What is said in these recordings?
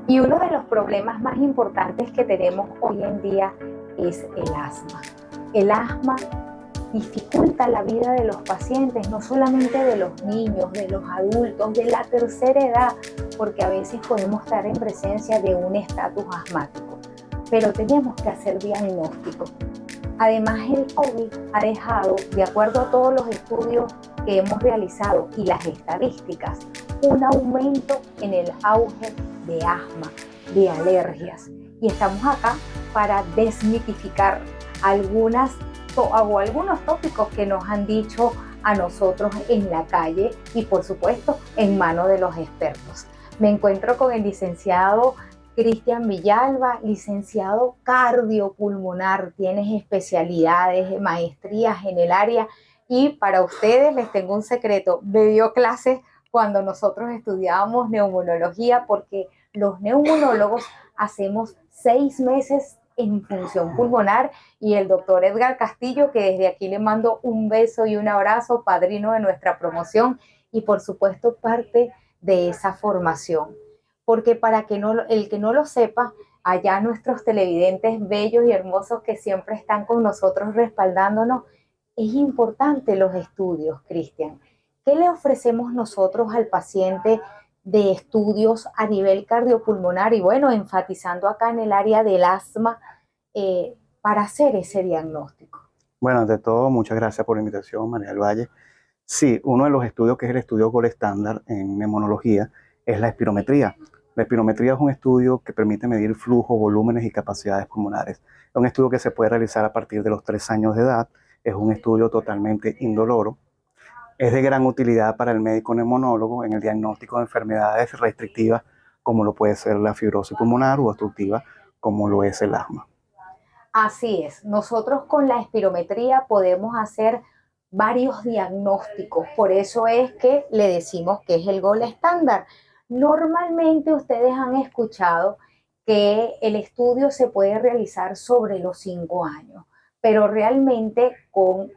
Y uno de los problemas más importantes que tenemos hoy en día es el asma. El asma dificulta la vida de los pacientes, no solamente de los niños, de los adultos, de la tercera edad, porque a veces podemos estar en presencia de un estatus asmático, pero tenemos que hacer diagnóstico. Además, el COVID ha dejado, de acuerdo a todos los estudios que hemos realizado y las estadísticas, un aumento en el auge de asma, de alergias. Y estamos acá para desmitificar algunos tópicos que nos han dicho a nosotros en la calle y, por supuesto, en manos de los expertos. Me encuentro con el licenciado Cristian Villalba, licenciado cardiopulmonar, tienes especialidades, maestrías en el área y para ustedes les tengo un secreto, me dio clases cuando nosotros estudiábamos neumonología porque los neumonólogos hacemos 6 meses en función pulmonar y el doctor Edgar Castillo, que desde aquí le mando un beso y un abrazo, padrino de nuestra promoción y por supuesto parte de esa formación porque para que no, el que no lo sepa, allá nuestros televidentes bellos y hermosos que siempre están con nosotros respaldándonos, es importante los estudios, Cristian. ¿Qué le ofrecemos nosotros al paciente de estudios a nivel cardiopulmonar? Y bueno, enfatizando acá en el área del asma, para hacer ese diagnóstico. Bueno, ante todo, muchas gracias por la invitación, María del Valle. Sí, uno de los estudios que es el estudio gold estándar en neumonología es la espirometría. La espirometría es un estudio que permite medir flujo, volúmenes y capacidades pulmonares. Es un estudio que se puede realizar a partir de los 3 años de edad. Es un estudio totalmente indoloro. Es de gran utilidad para el médico neumonólogo en el diagnóstico de enfermedades restrictivas como lo puede ser la fibrosis pulmonar u obstructiva como lo es el asma. Así es, nosotros con la espirometría podemos hacer varios diagnósticos, por eso es que le decimos que es el gold estándar. Normalmente ustedes han escuchado que el estudio se puede realizar sobre los 5 años, pero realmente con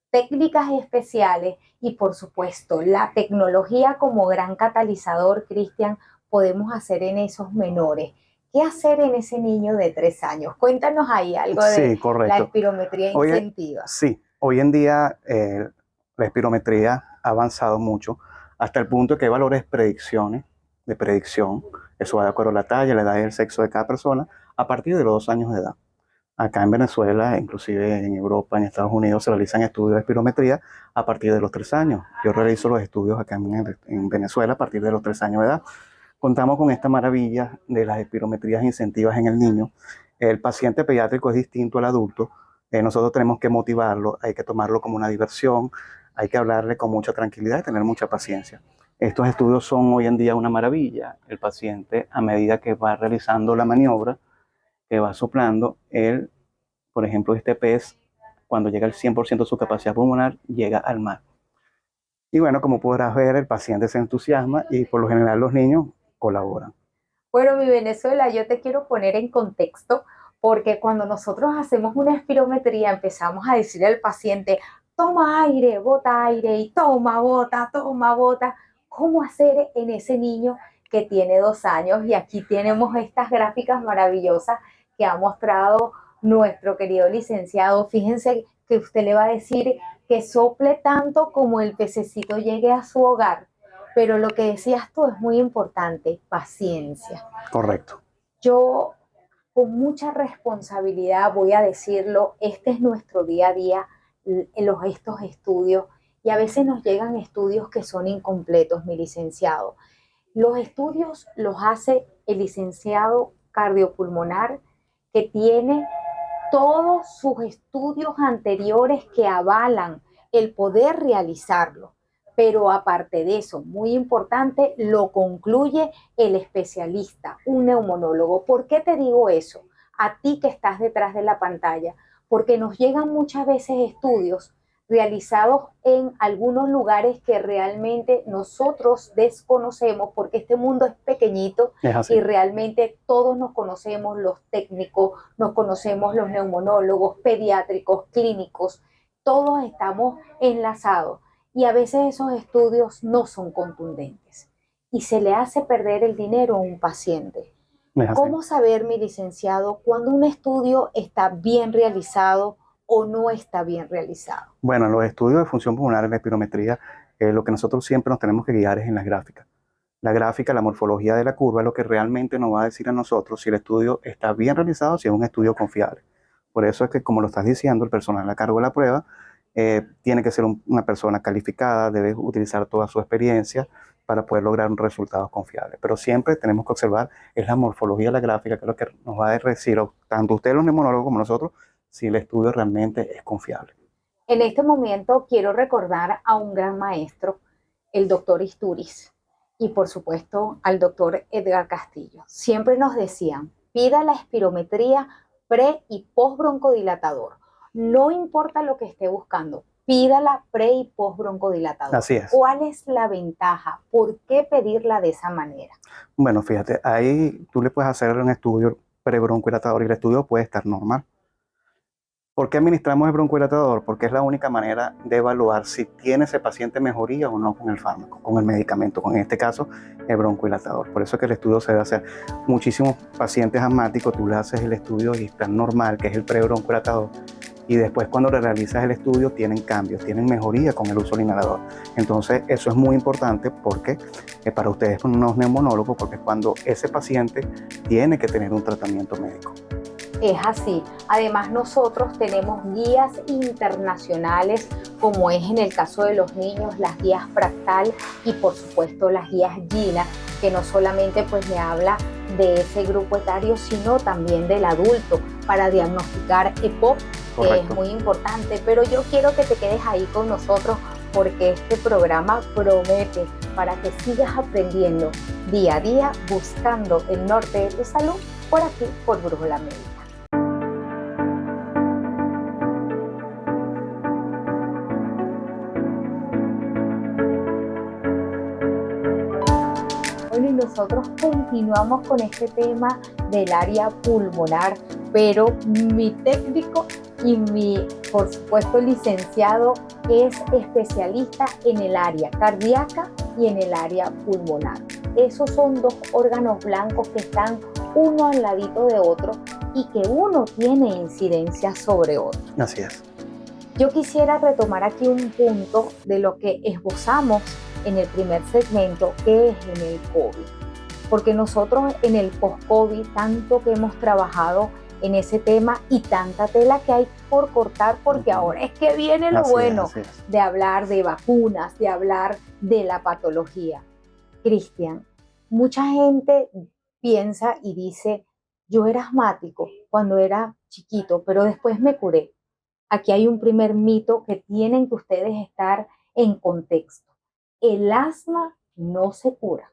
técnicas especiales y por supuesto la tecnología como gran catalizador, Cristian, podemos hacer en esos menores. ¿Qué hacer en ese niño de 3 años? Cuéntanos ahí algo de Sí, la correcto. espirometría incentiva. Sí, hoy en día la espirometría ha avanzado mucho hasta el punto que hay valores de predicción, eso va de acuerdo a la talla, la edad y el sexo de cada persona, a partir de los 2 años de edad. Acá en Venezuela, inclusive en Europa, en Estados Unidos, se realizan estudios de espirometría a partir de los 3 años. Yo realizo los estudios acá en Venezuela a partir de los 3 años de edad. Contamos con esta maravilla de las espirometrías incentivas en el niño. El paciente pediátrico es distinto al adulto. Nosotros tenemos que motivarlo, hay que tomarlo como una diversión, hay que hablarle con mucha tranquilidad y tener mucha paciencia. Estos estudios son hoy en día una maravilla. El paciente, a medida que va realizando la maniobra, que va soplando, él, por ejemplo, este pez, cuando llega al 100% de su capacidad pulmonar, llega al mar. Y bueno, como podrás ver, el paciente se entusiasma y por lo general los niños colaboran. Bueno, mi Venezuela, yo te quiero poner en contexto porque cuando nosotros hacemos una espirometría empezamos a decirle al paciente, toma aire y toma, bota. ¿Cómo hacer en ese niño que tiene 2 años? Y aquí tenemos estas gráficas maravillosas que ha mostrado nuestro querido licenciado. Fíjense que usted le va a decir que sople tanto como el pececito llegue a su hogar, pero lo que decías tú es muy importante, paciencia. Correcto. Yo con mucha responsabilidad voy a decirlo, este es nuestro día a día, estos estudios, y a veces nos llegan estudios que son incompletos, mi licenciado. Los estudios los hace el licenciado cardiopulmonar que tiene todos sus estudios anteriores que avalan el poder realizarlo. Pero aparte de eso, muy importante, lo concluye el especialista, un neumonólogo. ¿Por qué te digo eso? A ti que estás detrás de la pantalla, porque nos llegan muchas veces estudios realizados en algunos lugares que realmente nosotros desconocemos porque este mundo es pequeñito y realmente todos nos conocemos, los técnicos, nos conocemos los neumonólogos, pediátricos, clínicos, todos estamos enlazados y a veces esos estudios no son contundentes. y se le hace perder el dinero a un paciente. Es así. ¿Cómo saber, mi licenciado, cuando un estudio está bien realizado o no está bien realizado? Bueno, los estudios de función pulmonar en la espirometría, lo que nosotros siempre nos tenemos que guiar es en las gráficas. La gráfica, la morfología de la curva es lo que realmente nos va a decir a nosotros si el estudio está bien realizado, si es un estudio confiable. Por eso es que, como lo estás diciendo, el personal a cargo de la prueba tiene que ser una persona calificada, debe utilizar toda su experiencia para poder lograr un resultado confiable. Pero siempre tenemos que observar es la morfología de la gráfica, que es lo que nos va a decir, tanto ustedes los neumonólogos como nosotros, si el estudio realmente es confiable. En este momento quiero recordar a un gran maestro, el doctor Isturiz, y por supuesto al doctor Edgar Castillo. Siempre nos decían, pida la espirometría pre y post broncodilatador. No importa lo que esté buscando, pídala pre y post broncodilatador. Así es. ¿Cuál es la ventaja? ¿Por qué pedirla de esa manera? Bueno, fíjate, ahí tú le puedes hacer un estudio prebroncodilatador y el estudio puede estar normal. ¿Por qué administramos el broncodilatador? Porque es la única manera de evaluar si tiene ese paciente mejoría o no con el fármaco, con el medicamento, con en este caso el broncodilatador. Por eso es que el estudio se debe hacer. Muchísimos pacientes asmáticos, tú le haces el estudio y está normal, que es el prebroncodilatador, y después cuando le realizas el estudio tienen cambios, tienen mejoría con el uso del inhalador. Entonces eso es muy importante porque para ustedes unos neumonólogos, porque es cuando ese paciente tiene que tener un tratamiento médico. Es así. Además, nosotros tenemos guías internacionales, como es en el caso de los niños, las guías Fractal y por supuesto las guías Gina, que no solamente pues le habla de ese grupo etario, sino también del adulto para diagnosticar EPOC, que es muy importante. Pero yo quiero que te quedes ahí con nosotros porque este programa promete para que sigas aprendiendo día a día buscando el norte de tu salud por aquí, por Brújula Médica. Bueno, y nosotros continuamos con este tema del área pulmonar, pero mi técnico y mi, por supuesto, licenciado es especialista en el área cardíaca y en el área pulmonar. Esos son dos órganos blancos que están uno al ladito de otro y que uno tiene incidencia sobre otro. Así es. Yo quisiera retomar aquí un punto de lo que esbozamos en el primer segmento, que es en el COVID. Porque nosotros en el post-COVID, tanto que hemos trabajado en ese tema y tanta tela que hay por cortar, porque ahora es que viene lo bueno de hablar de vacunas, de hablar de la patología. Cristian, mucha gente piensa y dice, yo era asmático cuando era chiquito, pero después me curé. Aquí hay un primer mito que tienen que ustedes estar en contexto. El asma no se cura,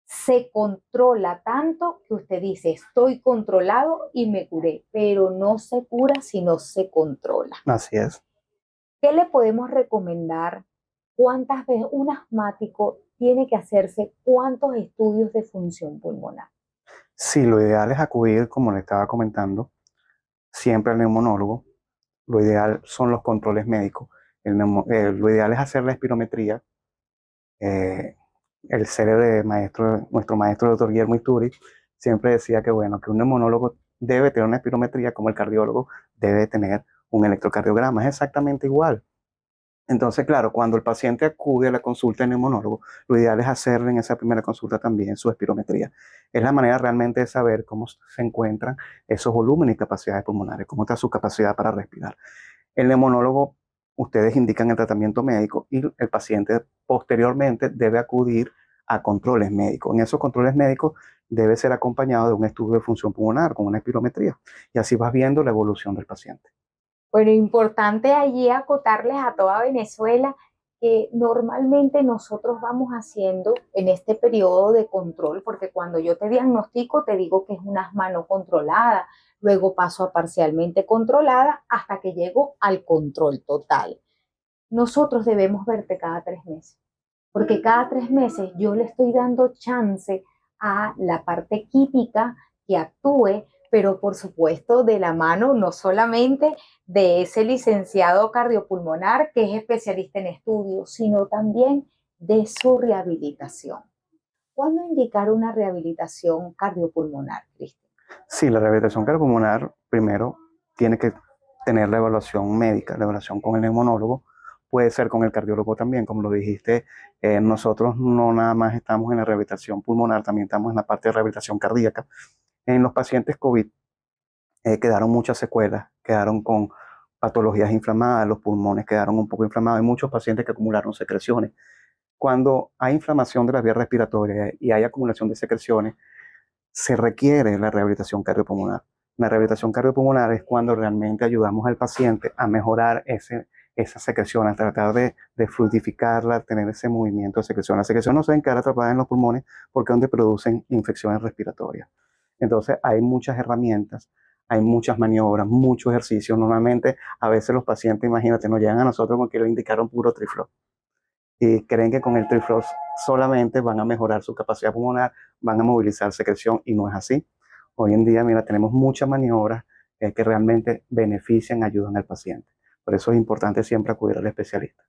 se controla tanto que usted dice, estoy controlado y me curé, pero no se cura si no se controla. Así es. ¿Qué le podemos recomendar? ¿Cuántas veces un asmático tiene que hacerse cuántos estudios de función pulmonar? Sí, lo ideal es acudir, como le estaba comentando, siempre al neumonólogo. Lo ideal son los controles médicos. Lo ideal es hacer la espirometría. El célebre maestro, nuestro maestro el doctor Guillermo Isturiz, siempre decía que, bueno, que un neumonólogo debe tener una espirometría como el cardiólogo debe tener un electrocardiograma. Es exactamente igual. Entonces, claro, cuando el paciente acude a la consulta del neumonólogo, lo ideal es hacerle en esa primera consulta también su espirometría. Es la manera realmente de saber cómo se encuentran esos volúmenes y capacidades pulmonares, cómo está su capacidad para respirar. El neumonólogo, ustedes indican el tratamiento médico y el paciente posteriormente debe acudir a controles médicos. En esos controles médicos debe ser acompañado de un estudio de función pulmonar con una espirometría y así vas viendo la evolución del paciente. Bueno, importante allí acotarles a toda Venezuela que normalmente nosotros vamos haciendo en este periodo de control, porque cuando yo te diagnostico te digo que es una asma no controlada, luego paso a parcialmente controlada hasta que llego al control total. Nosotros debemos verte cada 3 meses, porque cada 3 meses yo le estoy dando chance a la parte química que actúe, pero por supuesto de la mano no solamente de ese licenciado cardiopulmonar que es especialista en estudios, sino también de su rehabilitación. ¿Cuándo indicar una rehabilitación cardiopulmonar, Cristian? Sí, la rehabilitación cardiopulmonar primero tiene que tener la evaluación médica, la evaluación con el neumonólogo, puede ser con el cardiólogo también, como lo dijiste, nosotros no nada más estamos en la rehabilitación pulmonar, también estamos en la parte de rehabilitación cardíaca. En los pacientes COVID quedaron muchas secuelas, quedaron con patologías inflamadas, los pulmones quedaron un poco inflamados, hay muchos pacientes que acumularon secreciones. Cuando hay inflamación de las vías respiratorias y hay acumulación de secreciones, se requiere la rehabilitación cardiopulmonar. La rehabilitación cardiopulmonar es cuando realmente ayudamos al paciente a mejorar esa secreción, a tratar de fluidificarla, tener ese movimiento de secreción. La secreción no se queda atrapada en los pulmones porque es donde producen infecciones respiratorias. Entonces hay muchas herramientas, hay muchas maniobras, muchos ejercicios. Normalmente a veces los pacientes, imagínate, nos llegan a nosotros porque le indicaron puro triflo y creen que con el triflos solamente van a mejorar su capacidad pulmonar, van a movilizar secreción y no es así. Hoy en día, mira, tenemos muchas maniobras que realmente benefician, ayudan al paciente. Por eso es importante siempre acudir al especialista.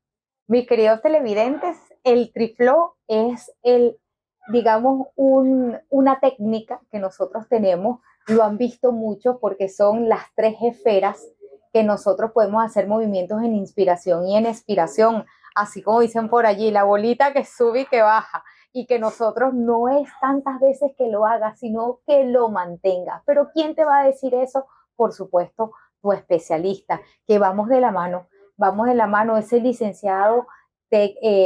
Mis queridos televidentes, el triflo es digamos, una técnica que nosotros tenemos, lo han visto mucho porque son las 3 esferas que nosotros podemos hacer movimientos en inspiración y en expiración, así como dicen por allí, la bolita que sube y que baja, y que nosotros no es tantas veces que lo haga, sino que lo mantenga. Pero ¿quién te va a decir eso? Por supuesto, tu especialista, que vamos de la mano, ese licenciado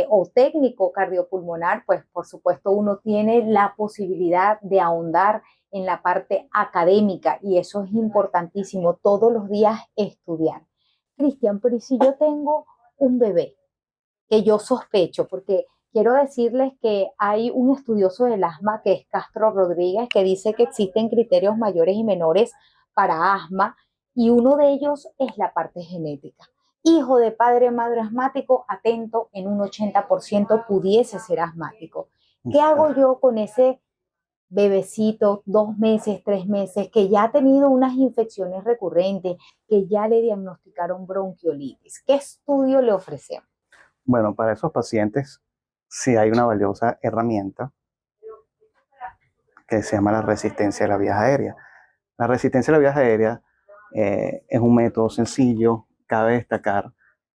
o técnico cardiopulmonar, pues por supuesto uno tiene la posibilidad de ahondar en la parte académica y eso es importantísimo, todos los días estudiar. Cristian, pero ¿y si yo tengo un bebé que yo sospecho? Porque quiero decirles que hay un estudioso del asma que es Castro Rodríguez que dice que existen criterios mayores y menores para asma y uno de ellos es la parte genética. Hijo de padre madre asmático, atento, en un 80% pudiese ser asmático. ¿Qué hago yo con ese bebecito, 2 meses, 3 meses, que ya ha tenido unas infecciones recurrentes, que ya le diagnosticaron bronquiolitis? ¿Qué estudio le ofrecemos? Bueno, para esos pacientes sí hay una valiosa herramienta que se llama la resistencia de la vía aérea. La resistencia de la vía aérea es un método sencillo. Cabe destacar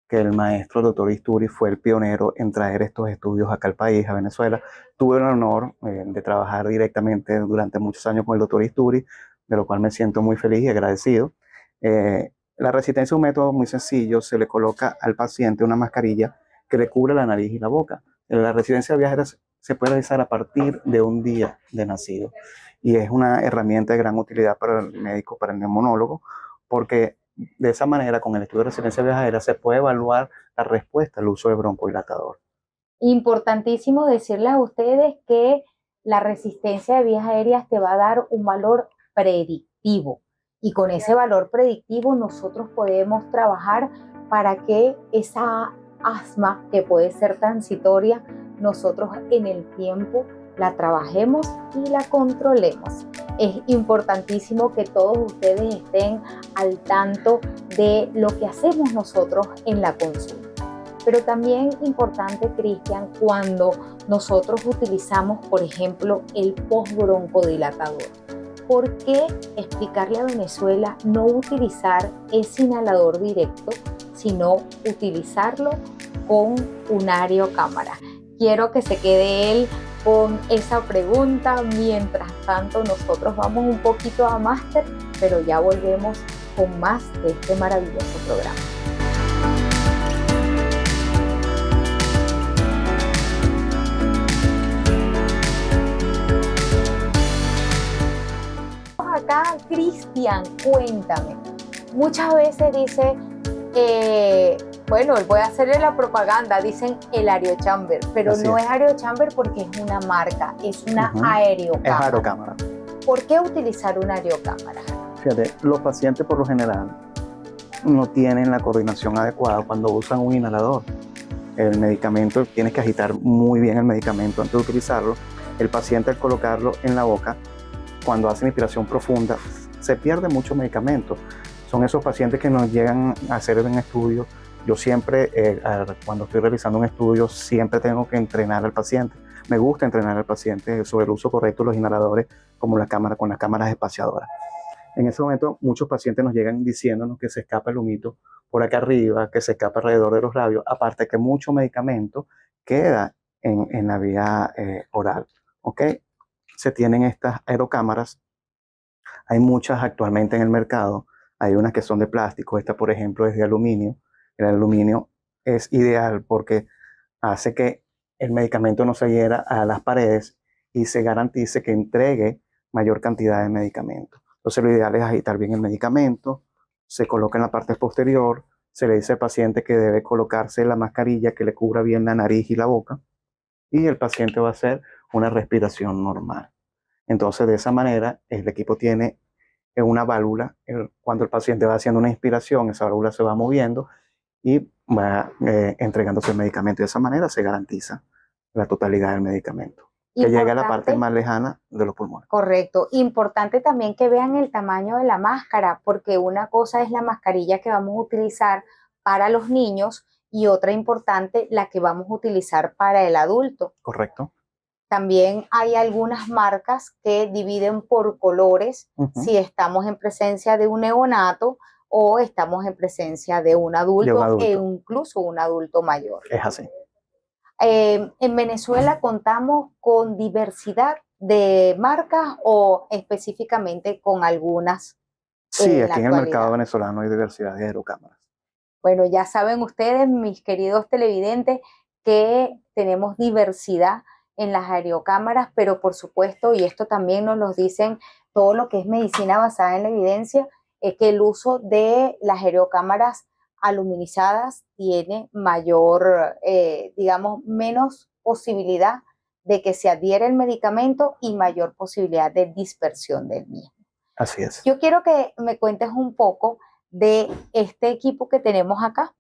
que el maestro doctor Isturi fue el pionero en traer estos estudios acá al país, a Venezuela. Tuve el honor de trabajar directamente durante muchos años con el doctor Isturi, de lo cual me siento muy feliz y agradecido. La resistencia es un método muy sencillo. Se le coloca al paciente una mascarilla que le cubre la nariz y la boca. La resistencia viajera se puede realizar a partir de un día de nacido y es una herramienta de gran utilidad para el médico, para el neumonólogo, porque de esa manera, con el estudio de resistencia viajera, se puede evaluar la respuesta al uso de broncodilatador. Importantísimo decirles a ustedes que la resistencia de vías aéreas te va a dar un valor predictivo y con ese valor predictivo nosotros podemos trabajar para que esa asma que puede ser transitoria, nosotros en el tiempo la trabajemos y la controlemos. Es importantísimo que todos ustedes estén al tanto de lo que hacemos nosotros en la consulta. Pero también importante, Cristian, cuando nosotros utilizamos, por ejemplo, el postbroncodilatador. ¿Por qué explicarle a Venezuela no utilizar ese inhalador directo, sino utilizarlo con un aerocámara? Quiero que se quede él con esa pregunta. Mientras tanto, nosotros vamos un poquito a máster, pero ya volvemos con más de este maravilloso programa. Acá, Cristian, cuéntame. Muchas veces dice, bueno, voy a hacerle la propaganda, dicen el aerochamber, pero no es aerochamber porque es una marca, es una aerocámara. Es aerocámara. ¿Por qué utilizar una aerocámara? Fíjate, los pacientes por lo general no tienen la coordinación adecuada cuando usan un inhalador. El medicamento, tienes que agitar muy bien el medicamento antes de utilizarlo. El paciente al colocarlo en la boca, cuando hacen inspiración profunda, se pierde mucho medicamento. Son esos pacientes que nos llegan a hacer un estudio. Yo siempre, cuando estoy realizando un estudio, siempre tengo que entrenar al paciente Me gusta entrenar al paciente sobre el uso correcto de los inhaladores como la cámara, con las cámaras espaciadoras. En ese momento muchos pacientes nos llegan diciéndonos que se escapa el humito por acá arriba, que se escapa alrededor de los labios, aparte que mucho medicamento queda en la vía oral. ¿Ok? Se tienen estas aerocámaras, hay muchas actualmente en el mercado, hay unas que son de plástico, esta por ejemplo es de aluminio. El aluminio es ideal porque hace que el medicamento no se adhiera a las paredes y se garantice que entregue mayor cantidad de medicamento. Entonces lo ideal es agitar bien el medicamento, se coloca en la parte posterior, se le dice al paciente que debe colocarse la mascarilla que le cubra bien la nariz y la boca y el paciente va a hacer una respiración normal. Entonces de esa manera el equipo tiene una válvula, cuando el paciente va haciendo una inspiración, esa válvula se va moviendo y va entregándose el medicamento. De esa manera se garantiza la totalidad del medicamento, que llegue a la parte más lejana de los pulmones. Correcto. Importante también que vean el tamaño de la máscara, porque una cosa es la mascarilla que vamos a utilizar para los niños y otra importante, la que vamos a utilizar para el adulto. Correcto. También hay algunas marcas que dividen por colores si estamos en presencia de un neonato o estamos en presencia de un adulto e incluso un adulto mayor. Es así. En Venezuela contamos con diversidad de marcas o específicamente con algunas. Sí, aquí en el mercado venezolano hay diversidad de aerocámaras. Bueno, ya saben ustedes, mis queridos televidentes, que tenemos diversidad en las aerocámaras, pero por supuesto, y esto también nos lo dicen todo lo que es medicina basada en la evidencia, es que el uso de las aerocámaras aluminizadas tiene mayor, digamos, menos posibilidad de que se adhiera el medicamento y mayor posibilidad de dispersión del mismo. Así es. Yo quiero que me cuentes un poco de este equipo que tenemos acá,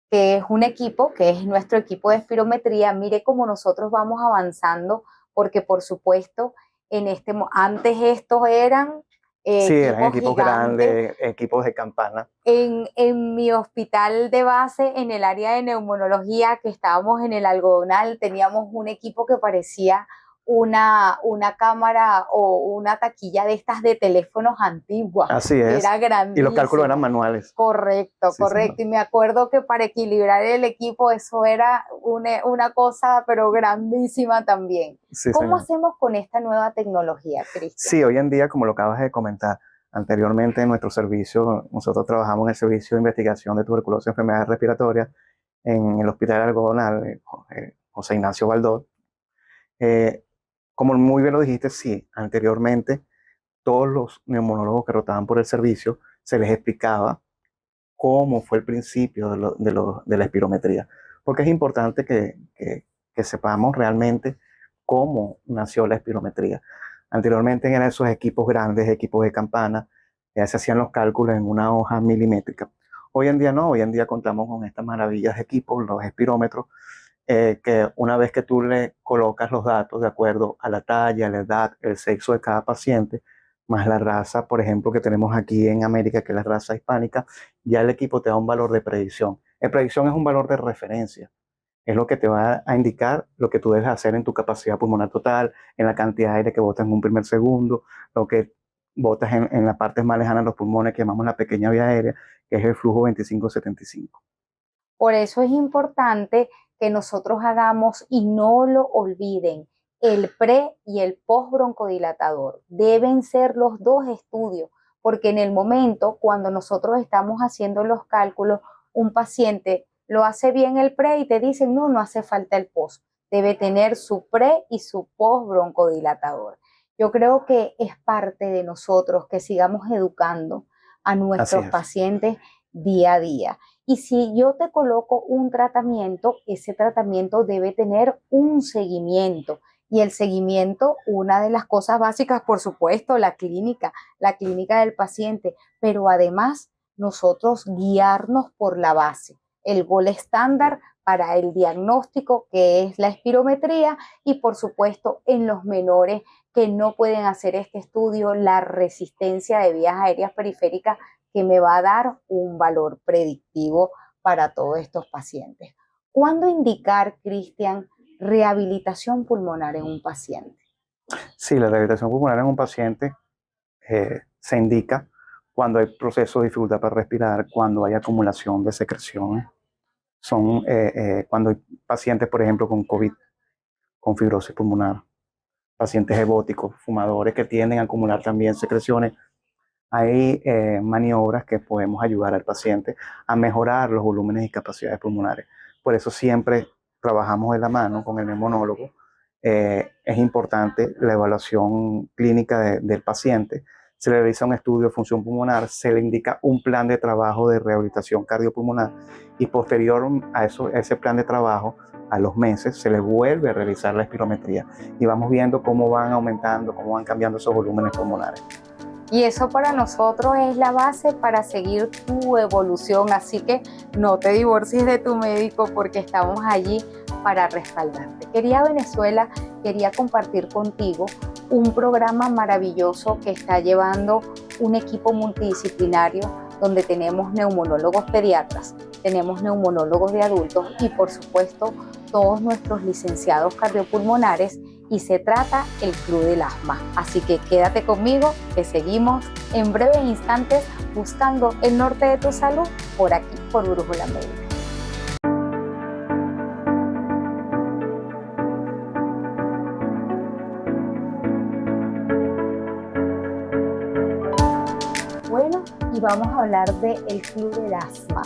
que es un equipo, que es nuestro equipo de espirometría. Mire cómo nosotros vamos avanzando, porque por supuesto, antes estos eran sí, eran equipos gigantes. Grandes, equipos de campana. En mi hospital de base, en el área de neumonología, que estábamos en el algodonal, teníamos un equipo que parecía una cámara o una taquilla de estas de teléfonos antiguas. Así es. Era grandísimo. Y los cálculos eran manuales. Correcto, sí, correcto. Señor. Y me acuerdo que para equilibrar el equipo eso era una cosa, pero grandísima también. Sí, ¿cómo hacemos con esta nueva tecnología, Cristian? Sí, hoy en día, como lo acabas de comentar, anteriormente en nuestro servicio, nosotros trabajamos en el servicio de investigación de tuberculosis y enfermedades respiratorias en el Hospital Algodonal, José Ignacio Baldós. Como muy bien lo dijiste, sí, anteriormente todos los neumonólogos que rotaban por el servicio se les explicaba cómo fue el principio de la espirometría, porque es importante que sepamos realmente cómo nació la espirometría. Anteriormente eran esos equipos grandes, equipos de campana, ya se hacían los cálculos en una hoja milimétrica. Hoy en día no, hoy en día contamos con estas maravillas de equipos, los espirómetros, que una vez que tú le colocas los datos de acuerdo a la talla, la edad, el sexo de cada paciente, más la raza, por ejemplo, que tenemos aquí en América, que es la raza hispánica, ya el equipo te da un valor de predicción. La predicción es un valor de referencia. Es lo que te va a indicar lo que tú debes hacer en tu capacidad pulmonar total, en la cantidad de aire que botas en un primer segundo, lo que botas en la parte más lejana de los pulmones, que llamamos la pequeña vía aérea, que es el flujo 25-75. Por eso es importante que nosotros hagamos, y no lo olviden, el pre y el post broncodilatador. Deben ser los dos estudios, porque en el momento cuando nosotros estamos haciendo los cálculos, un paciente lo hace bien el pre y te dicen, no, no hace falta el post. Debe tener su pre y su post broncodilatador. Yo creo que es parte de nosotros que sigamos educando a nuestros pacientes día a día. Y si yo te coloco un tratamiento, ese tratamiento debe tener un seguimiento. Y el seguimiento, una de las cosas básicas, por supuesto, la clínica del paciente, pero además nosotros guiarnos por la base, el gol estándar para el diagnóstico, que es la espirometría, y por supuesto en los menores que no pueden hacer este estudio, la resistencia de vías aéreas periféricas, que me va a dar un valor predictivo para todos estos pacientes. ¿Cuándo indicar, Cristian, rehabilitación pulmonar en un paciente? Sí, la rehabilitación pulmonar en un paciente se indica cuando hay proceso de dificultad para respirar, cuando hay acumulación de secreciones. Son cuando hay pacientes, por ejemplo, con COVID, con fibrosis pulmonar, pacientes hebóticos, fumadores que tienden a acumular también secreciones. Hay maniobras que podemos ayudar al paciente a mejorar los volúmenes y capacidades pulmonares. Por eso siempre trabajamos de la mano con el neumonólogo. Es importante la evaluación clínica del paciente. Se le realiza un estudio de función pulmonar, se le indica un plan de trabajo de rehabilitación cardiopulmonar y posterior a ese plan de trabajo, a los meses, se le vuelve a realizar la espirometría y vamos viendo cómo van aumentando, cómo van cambiando esos volúmenes pulmonares. Y eso para nosotros es la base para seguir tu evolución, así que no te divorcies de tu médico porque estamos allí para respaldarte. Querida Venezuela, quería compartir contigo un programa maravilloso que está llevando un equipo multidisciplinario donde tenemos neumonólogos pediatras, tenemos neumonólogos de adultos y por supuesto todos nuestros licenciados cardiopulmonares, y se trata el Club del Asma. Así que quédate conmigo, que seguimos en breves instantes buscando el norte de tu salud por aquí, por Brújula Médica. Bueno, y vamos a hablar del Club del Asma.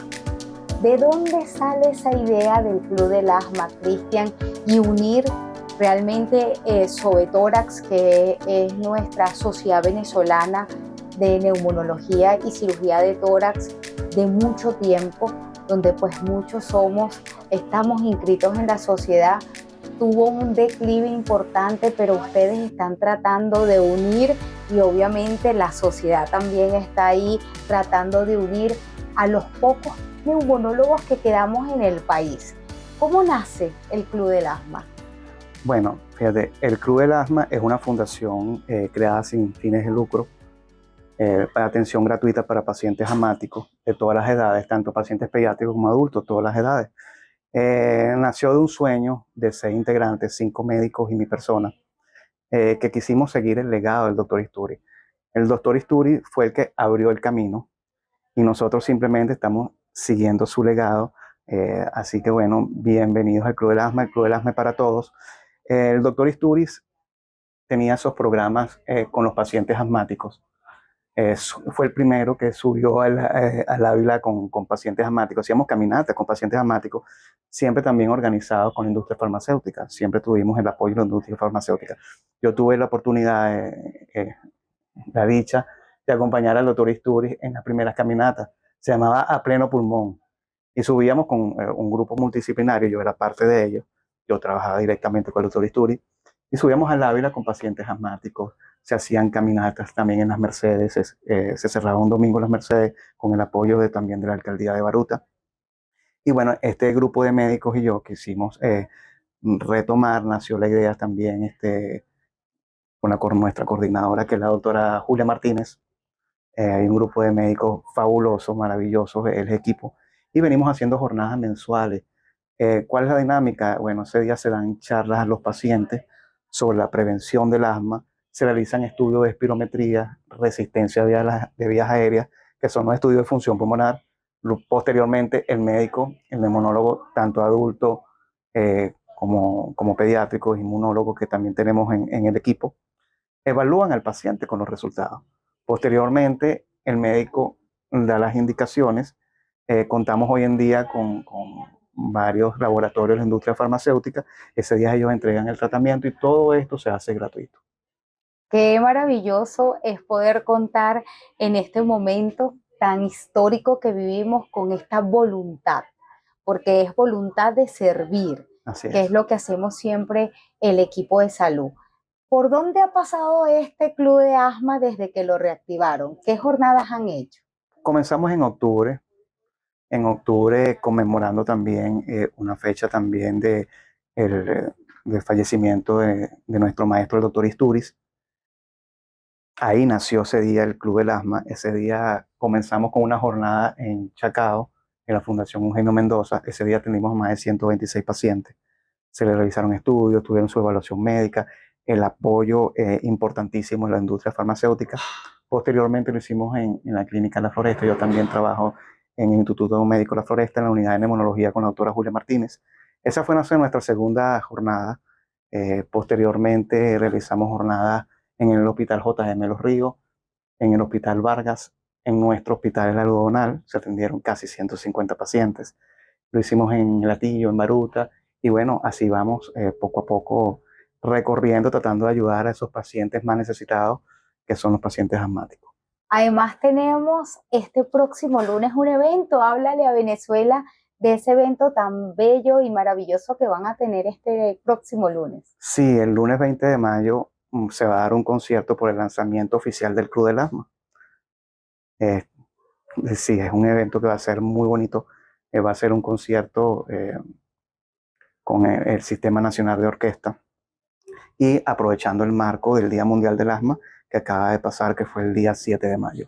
¿De dónde sale esa idea del Club del Asma, Cristian, y unir realmente Sobetórax, que es nuestra sociedad venezolana de neumonología y cirugía de tórax de mucho tiempo, donde pues muchos estamos inscritos en la sociedad, tuvo un declive importante, pero ustedes están tratando de unir y obviamente la sociedad también está ahí tratando de unir a los pocos neumonólogos que quedamos en el país. ¿Cómo nace el Club del Asma? Bueno, fíjate, el Club del Asma es una fundación creada sin fines de lucro para atención gratuita para pacientes asmáticos de todas las edades, tanto pacientes pediátricos como adultos, todas las edades. Nació de un sueño de 6 integrantes, 5 médicos y mi persona, que quisimos seguir el legado del doctor Isturi. El doctor Isturi fue el que abrió el camino y nosotros simplemente estamos siguiendo su legado. Así que bueno, bienvenidos al Club del Asma, el Club del Asma es para todos. El doctor Isturiz tenía esos programas con los pacientes asmáticos. Fue el primero que subió al Ávila con pacientes asmáticos. Hacíamos caminatas con pacientes asmáticos, siempre también organizados con la industria farmacéutica. Siempre tuvimos el apoyo de la industria farmacéutica. Yo tuve la oportunidad, la dicha, de acompañar al doctor Isturiz en las primeras caminatas. Se llamaba A Pleno Pulmón. Y subíamos con un grupo multidisciplinario, yo era parte de ellos. Yo trabajaba directamente con el doctor Isturiz y subíamos al Ávila con pacientes asmáticos. Se hacían caminatas también en las Mercedes, se cerraba un domingo en las Mercedes con el apoyo también de la alcaldía de Baruta. Y bueno, este grupo de médicos y yo quisimos retomar, nació la idea también con nuestra coordinadora, que es la doctora Julia Martínez. Hay un grupo de médicos fabulosos, maravillosos, el equipo, y venimos haciendo jornadas mensuales. ¿Cuál es la dinámica? Bueno, ese día se dan charlas a los pacientes sobre la prevención del asma, se realizan estudios de espirometría, resistencia de vías aéreas, que son los estudios de función pulmonar. Posteriormente, el médico, el neumonólogo, tanto adulto como pediátrico, inmunólogo, que también tenemos en el equipo, evalúan al paciente con los resultados. Posteriormente, el médico da las indicaciones. Contamos hoy en día con varios laboratorios de la industria farmacéutica. Ese día ellos entregan el tratamiento y todo esto se hace gratuito. Qué maravilloso es poder contar en este momento tan histórico que vivimos con esta voluntad, porque es voluntad de servir, Así que es. es lo que hacemos siempre el equipo de salud. ¿Por dónde ha pasado este club de asma desde que lo reactivaron? ¿Qué jornadas han hecho? Comenzamos en octubre conmemorando también una fecha también del fallecimiento de nuestro maestro, el doctor Isturiz. Ahí nació ese día el Club del Asma. Ese día comenzamos con una jornada en Chacao, en la Fundación Eugenio Mendoza. Ese día atendimos a más de 126 pacientes. se le realizaron estudios, tuvieron su evaluación médica, el apoyo importantísimo en la industria farmacéutica. Posteriormente lo hicimos en la clínica La Floresta. Yo también trabajo en el Instituto Médico La Floresta, en la unidad de neumonología con la doctora Julia Martínez. Esa fue nuestra segunda jornada. Posteriormente realizamos jornadas en el Hospital JM Los Ríos, en el Hospital Vargas, en nuestro hospital El Algodonal, se atendieron casi 150 pacientes. Lo hicimos en Latillo, en Baruta, y bueno, así vamos poco a poco recorriendo, tratando de ayudar a esos pacientes más necesitados, que son los pacientes asmáticos. Además tenemos este próximo lunes un evento, háblale a Venezuela de ese evento tan bello y maravilloso que van a tener este próximo lunes. Sí, el lunes 20 de mayo se va a dar un concierto por el lanzamiento oficial del Club del Asma. Eh, sí, es un evento que va a ser muy bonito. Va a ser un concierto con el Sistema Nacional de Orquesta y aprovechando el marco del Día Mundial del Asma que acaba de pasar, que fue el día 7 de mayo.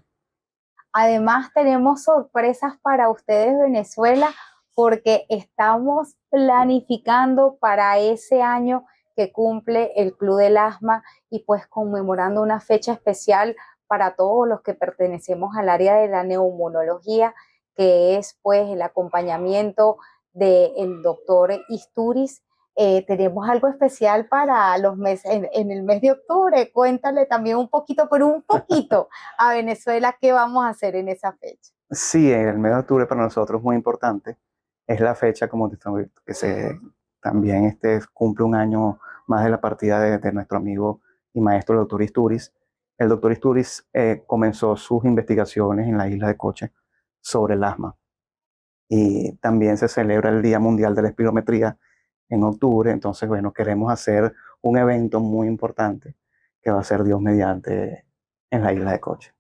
Además tenemos sorpresas para ustedes, Venezuela, porque estamos planificando para ese año que cumple el Club del Asma y pues conmemorando una fecha especial para todos los que pertenecemos al área de la neumonología, que es pues el acompañamiento del doctor Isturiz. Tenemos algo especial para los meses, en el mes de octubre. Cuéntale también un poquito, pero un poquito a Venezuela qué vamos a hacer en esa fecha. Sí, el mes de octubre para nosotros es muy importante. Es la fecha como que se también cumple un año más de la partida de nuestro amigo y maestro, el doctor Isturiz. El doctor Isturiz comenzó sus investigaciones en la isla de Coche sobre el asma. Y también se celebra el Día Mundial de la Espirometría en octubre. Entonces, bueno, queremos hacer un evento muy importante que va a ser Dios mediante en la isla de Coche.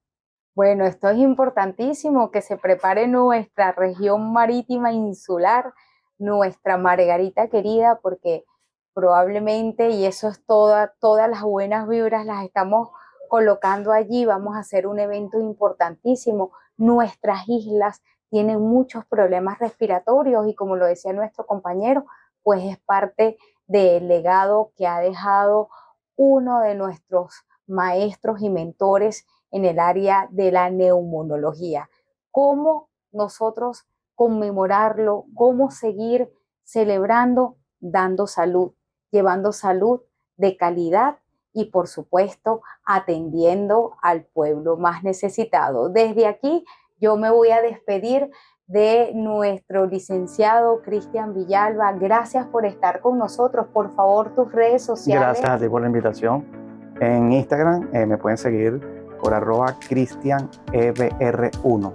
Bueno, esto es importantísimo, que se prepare nuestra región marítima insular, nuestra Margarita querida, porque probablemente, y eso es todas las buenas vibras las estamos colocando allí, vamos a hacer un evento importantísimo. Nuestras islas tienen muchos problemas respiratorios y como lo decía nuestro compañero, pues es parte del legado que ha dejado uno de nuestros maestros y mentores en el área de la neumonología. ¿Cómo nosotros conmemorarlo? ¿Cómo seguir celebrando? Dando salud, llevando salud de calidad y por supuesto atendiendo al pueblo más necesitado. Desde aquí yo me voy a despedir de nuestro licenciado Cristian Villalba. Gracias por estar con nosotros. Por favor, tus redes sociales. Gracias a ti por la invitación. En Instagram me pueden seguir por @cristianebr1.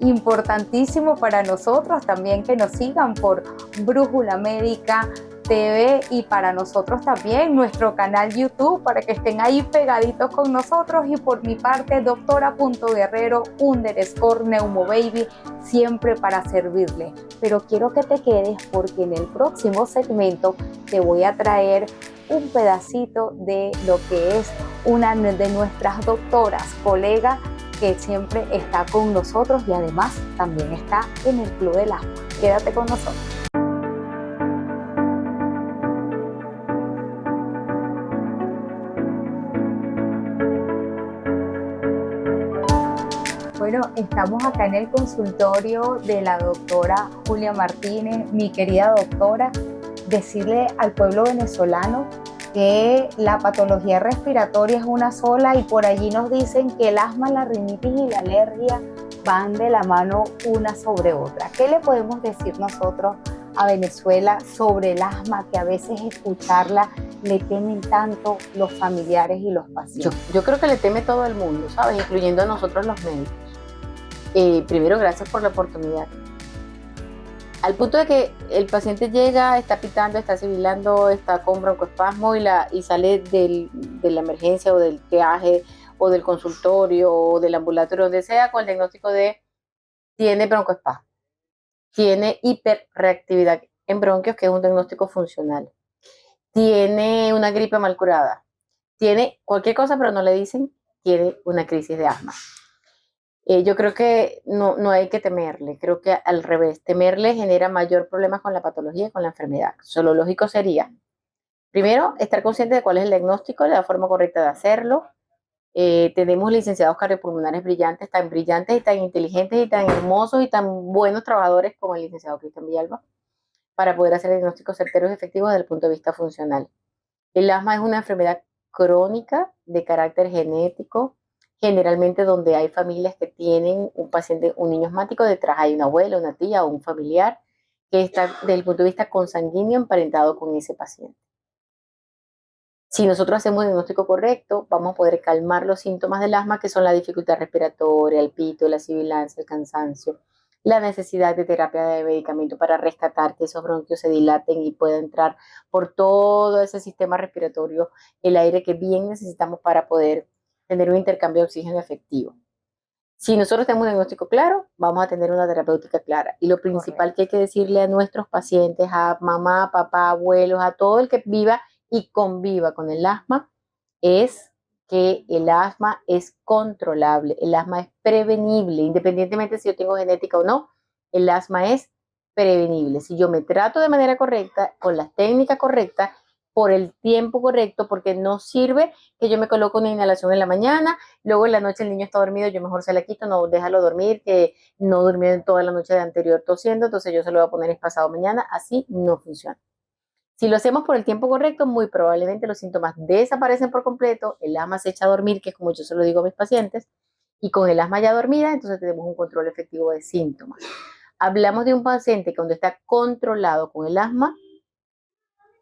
Importantísimo para nosotros también que nos sigan por Brújula Médica TV y para nosotros también nuestro canal YouTube para que estén ahí pegaditos con nosotros y por mi parte doctora.guerrero_neumobaby siempre para servirle. Pero quiero que te quedes porque en el próximo segmento te voy a traer un pedacito de lo que es una de nuestras doctoras, colega que siempre está con nosotros y además también está en el Club del Asma. Quédate con nosotros. Bueno, estamos acá en el consultorio de la doctora Julia Martínez. Mi querida doctora, decirle al pueblo venezolano que la patología respiratoria es una sola y por allí nos dicen que el asma, la rinitis y la alergia van de la mano una sobre otra. ¿Qué le podemos decir nosotros a Venezuela sobre el asma, que a veces escucharla le temen tanto los familiares y los pacientes? Yo creo que le teme todo el mundo, ¿sabes? Incluyendo a nosotros los médicos. Primero, gracias por la oportunidad. Al punto de que el paciente llega, está pitando, está sibilando, está con broncoespasmo y sale de la emergencia o del triaje o del consultorio o del ambulatorio, donde sea, con el diagnóstico de tiene broncoespasmo, tiene hiperreactividad en bronquios, que es un diagnóstico funcional, tiene una gripe mal curada, tiene cualquier cosa, pero no le dicen tiene una crisis de asma. Yo creo que no hay que temerle, creo que al revés, temerle genera mayor problema con la patología y con la enfermedad. Lo lógico sería, primero, estar consciente de cuál es el diagnóstico, la forma correcta de hacerlo. Tenemos licenciados cardiopulmonares brillantes y tan inteligentes y tan hermosos y tan buenos trabajadores como el licenciado Cristian Villalba para poder hacer diagnósticos certeros y efectivos desde el punto de vista funcional. El asma es una enfermedad crónica de carácter genético, generalmente donde hay familias que tienen un paciente, un niño asmático, detrás hay una abuela, una tía o un familiar que está desde el punto de vista consanguíneo emparentado con ese paciente. Si nosotros hacemos el diagnóstico correcto, vamos a poder calmar los síntomas del asma, que son la dificultad respiratoria, el pito, la sibilancia, el cansancio, la necesidad de terapia de medicamento para rescatar que esos bronquios se dilaten y pueda entrar por todo ese sistema respiratorio el aire que bien necesitamos para poder tener un intercambio de oxígeno efectivo. Si nosotros tenemos un diagnóstico claro, vamos a tener una terapéutica clara. Y lo principal que hay que decirle a nuestros pacientes, a mamá, papá, abuelos, a todo el que viva y conviva con el asma, es que el asma es controlable, el asma es prevenible, independientemente si yo tengo genética o no, el asma es prevenible. Si yo me trato de manera correcta, con las técnicas correctas, por el tiempo correcto, porque no sirve que yo me coloque una inhalación en la mañana, luego en la noche el niño está dormido, yo mejor se la quito, no, déjalo dormir, que no durmió toda la noche de anterior tosiendo, entonces yo se lo voy a poner pasado mañana, así no funciona. Si lo hacemos por el tiempo correcto, muy probablemente los síntomas desaparecen por completo, el asma se echa a dormir, que es como yo se lo digo a mis pacientes, y con el asma ya dormida, entonces tenemos un control efectivo de síntomas. Hablamos de un paciente que cuando está controlado con el asma,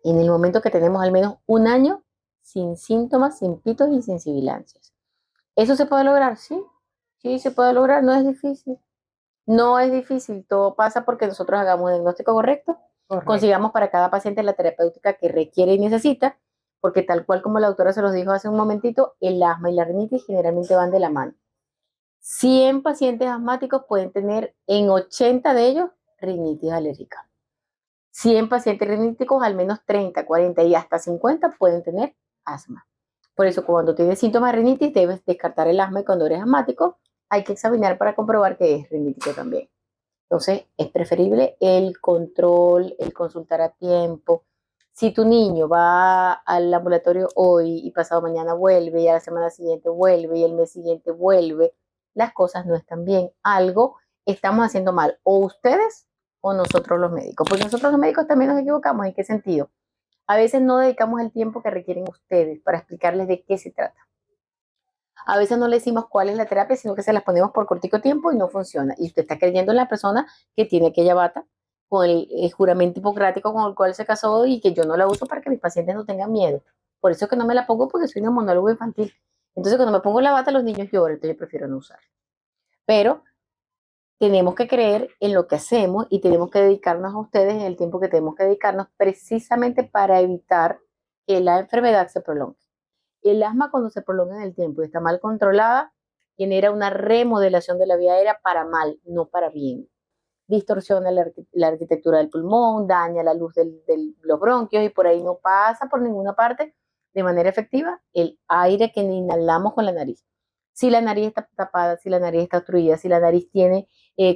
en el momento que tenemos al menos un año sin síntomas, sin pitos y sin sibilancias. ¿Eso se puede lograr? Sí, sí se puede lograr, no es difícil. No es difícil, todo pasa porque nosotros hagamos el diagnóstico correcto, consigamos para cada paciente la terapéutica que requiere y necesita, porque tal cual como la doctora se los dijo hace un momentito, el asma y la rinitis generalmente van de la mano. 100 pacientes asmáticos pueden tener en 80 de ellos rinitis alérgica. 100 pacientes riníticos, al menos 30, 40 y hasta 50 pueden tener asma. Por eso, cuando tienes síntomas de rinitis, debes descartar el asma y cuando eres asmático, hay que examinar para comprobar que es rinítico también. Entonces, es preferible el control, el consultar a tiempo. Si tu niño va al ambulatorio hoy y pasado mañana vuelve y a la semana siguiente vuelve y el mes siguiente vuelve, las cosas no están bien. Algo estamos haciendo mal, o ustedes o nosotros los médicos. Porque nosotros los médicos también nos equivocamos. ¿En qué sentido? A veces no dedicamos el tiempo que requieren ustedes para explicarles de qué se trata. A veces no le decimos cuál es la terapia, sino que se las ponemos por cortico tiempo y no funciona. Y usted está creyendo en la persona que tiene aquella bata con el juramento hipocrático con el cual se casó y que yo no la uso para que mis pacientes no tengan miedo. Por eso es que no me la pongo porque soy un monólogo infantil. Entonces cuando me pongo la bata los niños lloran, entonces yo prefiero no usarla. Pero tenemos que creer en lo que hacemos y tenemos que dedicarnos a ustedes en el tiempo que tenemos que dedicarnos precisamente para evitar que la enfermedad se prolongue. El asma cuando se prolonga en el tiempo y está mal controlada, genera una remodelación de la vía aérea para mal, no para bien. Distorsiona la arquitectura del pulmón, daña la luz de los bronquios y por ahí no pasa por ninguna parte de manera efectiva el aire que inhalamos con la nariz. Si la nariz está tapada, si la nariz está obstruida, si la nariz tiene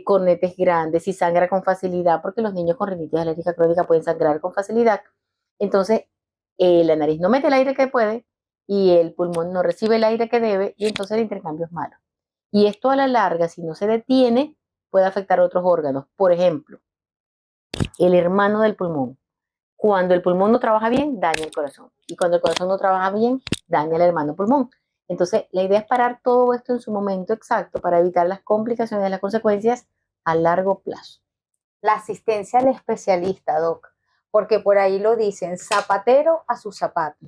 cornetes grandes, si sangra con facilidad, porque los niños con rinitis alérgica crónica pueden sangrar con facilidad, entonces la nariz no mete el aire que puede y el pulmón no recibe el aire que debe y entonces el intercambio es malo. Y esto a la larga, si no se detiene, puede afectar a otros órganos. Por ejemplo, el hermano del pulmón. Cuando el pulmón no trabaja bien, daña el corazón. Y cuando el corazón no trabaja bien, daña el hermano pulmón. Entonces, la idea es parar todo esto en su momento exacto para evitar las complicaciones, las consecuencias a largo plazo. La asistencia al especialista, doc, porque por ahí lo dicen, zapatero a su zapato.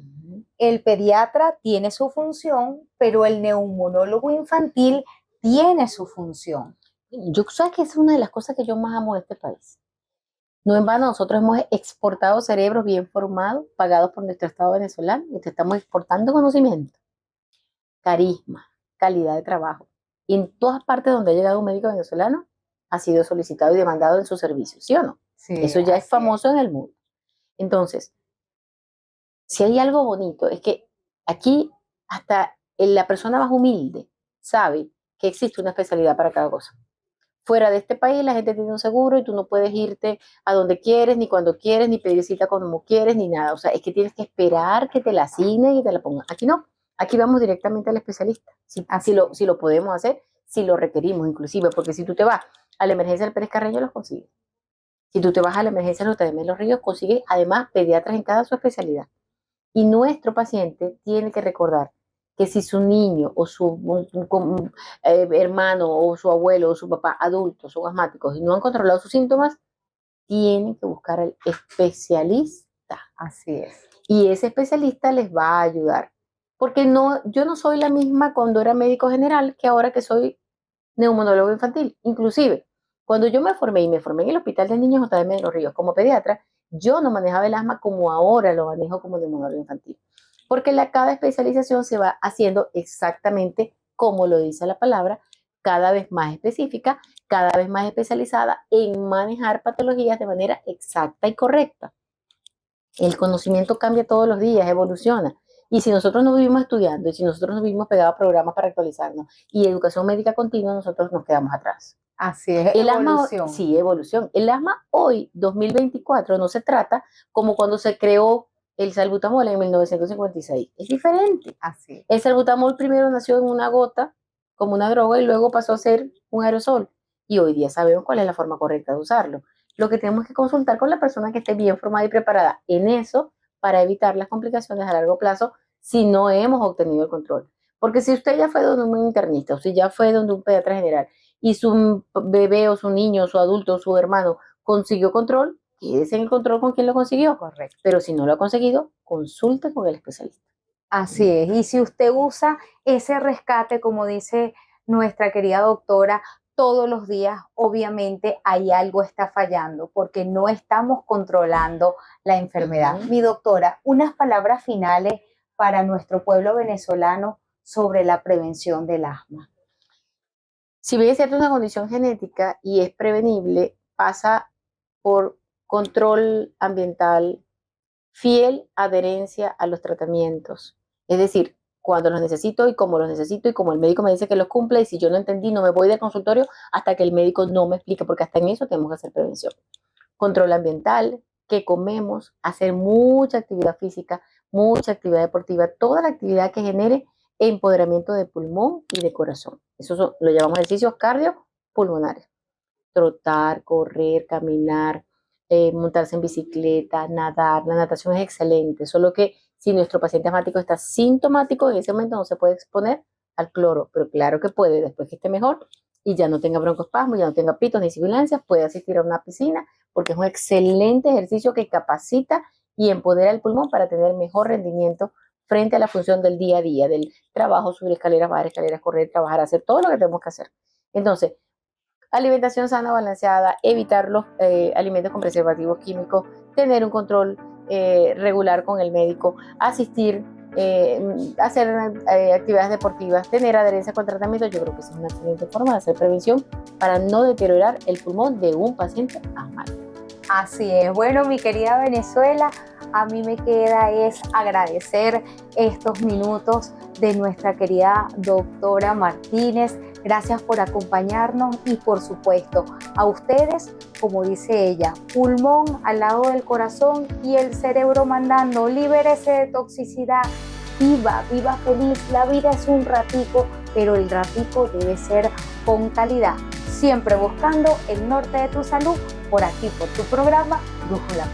El pediatra tiene su función, pero el neumonólogo infantil tiene su función. Yo sé que es una de las cosas que yo más amo de este país. No en vano, nosotros hemos exportado cerebros bien formados, pagados por nuestro Estado venezolano, y te estamos exportando conocimiento, carisma, calidad de trabajo. Y en todas partes donde ha llegado un médico venezolano, ha sido solicitado y demandado en su servicio, ¿sí o no? Sí, eso ya es famoso en el mundo. Entonces, si hay algo bonito, es que aquí hasta la persona más humilde sabe que existe una especialidad para cada cosa. Fuera de este país la gente tiene un seguro y tú no puedes irte a donde quieres, ni cuando quieres, ni pedir cita como quieres, ni nada. O sea, es que tienes que esperar que te la asignen y te la pongan. Aquí no, aquí vamos directamente al especialista. Si lo podemos hacer, si lo requerimos inclusive, porque si tú te vas a la emergencia del Pérez Carreño, los consigues. Si tú te vas a la emergencia del Hotel de los Ríos, consigues además pediatras en cada su especialidad. Y nuestro paciente tiene que recordar que si su niño o su hermano o su abuelo o su papá adultos son asmáticos y no han controlado sus síntomas, tienen que buscar al especialista. Así es. Y ese especialista les va a ayudar. Porque yo no soy la misma cuando era médico general que ahora que soy neumonólogo infantil. Inclusive, cuando yo me formé en el Hospital de Niños JM de los Ríos como pediatra, yo no manejaba el asma como ahora lo manejo como neumonólogo infantil. Porque cada especialización se va haciendo exactamente como lo dice la palabra, cada vez más específica, cada vez más especializada en manejar patologías de manera exacta y correcta. El conocimiento cambia todos los días, evoluciona. Y si nosotros no vivimos estudiando, y si nosotros no vivimos pegados a programas para actualizarnos, y educación médica continua, nosotros nos quedamos atrás. Así es, el evolución. Asma, sí, evolución. El asma hoy, 2024, no se trata como cuando se creó el salbutamol en 1956. Es diferente. Así es. El salbutamol primero nació en una gota, como una droga, y luego pasó a ser un aerosol. Y hoy día sabemos cuál es la forma correcta de usarlo. Lo que tenemos que consultar con la persona que esté bien formada y preparada en eso para evitar las complicaciones a largo plazo si no hemos obtenido el control. Porque si usted ya fue donde un internista o si ya fue donde un pediatra general y su bebé o su niño o su adulto o su hermano consiguió control, quédese en el control con quien lo consiguió. Correcto. Pero si no lo ha conseguido, consulte con el especialista. Así es. Y si usted usa ese rescate, como dice nuestra querida doctora, todos los días, obviamente, hay algo está fallando porque no estamos controlando la enfermedad. Mi doctora, unas palabras finales para nuestro pueblo venezolano sobre la prevención del asma. Si bien es cierto una condición genética y es prevenible, pasa por control ambiental, fiel adherencia a los tratamientos. Es decir, cuando los necesito y como el médico me dice que los cumpla, y si yo no entendí, no me voy del consultorio hasta que el médico no me explique, porque hasta en eso tenemos que hacer prevención. Control ambiental, qué comemos, hacer mucha actividad física, mucha actividad deportiva, toda la actividad que genere empoderamiento de pulmón y de corazón. Eso lo llamamos ejercicios cardiopulmonares. Trotar, correr, caminar, montarse en bicicleta, nadar. La natación es excelente, solo que si nuestro paciente asmático está sintomático, en ese momento no se puede exponer al cloro, pero claro que puede, después que esté mejor y ya no tenga broncoespasmo, ya no tenga pitos ni sibilancias, puede asistir a una piscina, porque es un excelente ejercicio que capacita y empodera el pulmón para tener mejor rendimiento frente a la función del día a día, del trabajo, subir escaleras, bajar escaleras, correr, trabajar, hacer todo lo que tenemos que hacer. Entonces, alimentación sana, balanceada, evitar los alimentos con preservativos químicos, tener un control regular con el médico, asistir, hacer actividades deportivas, tener adherencia con tratamiento. Yo creo que es una excelente forma de hacer prevención para no deteriorar el pulmón de un paciente asmático. Así es. Bueno, mi querida Venezuela, a mí me queda es agradecer estos minutos de nuestra querida doctora Martínez. Gracias por acompañarnos y, por supuesto, a ustedes, como dice ella, pulmón al lado del corazón y el cerebro mandando, libérese de toxicidad, viva feliz. La vida es un ratico, pero el ratico debe ser con calidad. Siempre buscando el norte de tu salud, por aquí, por tu programa Brújula.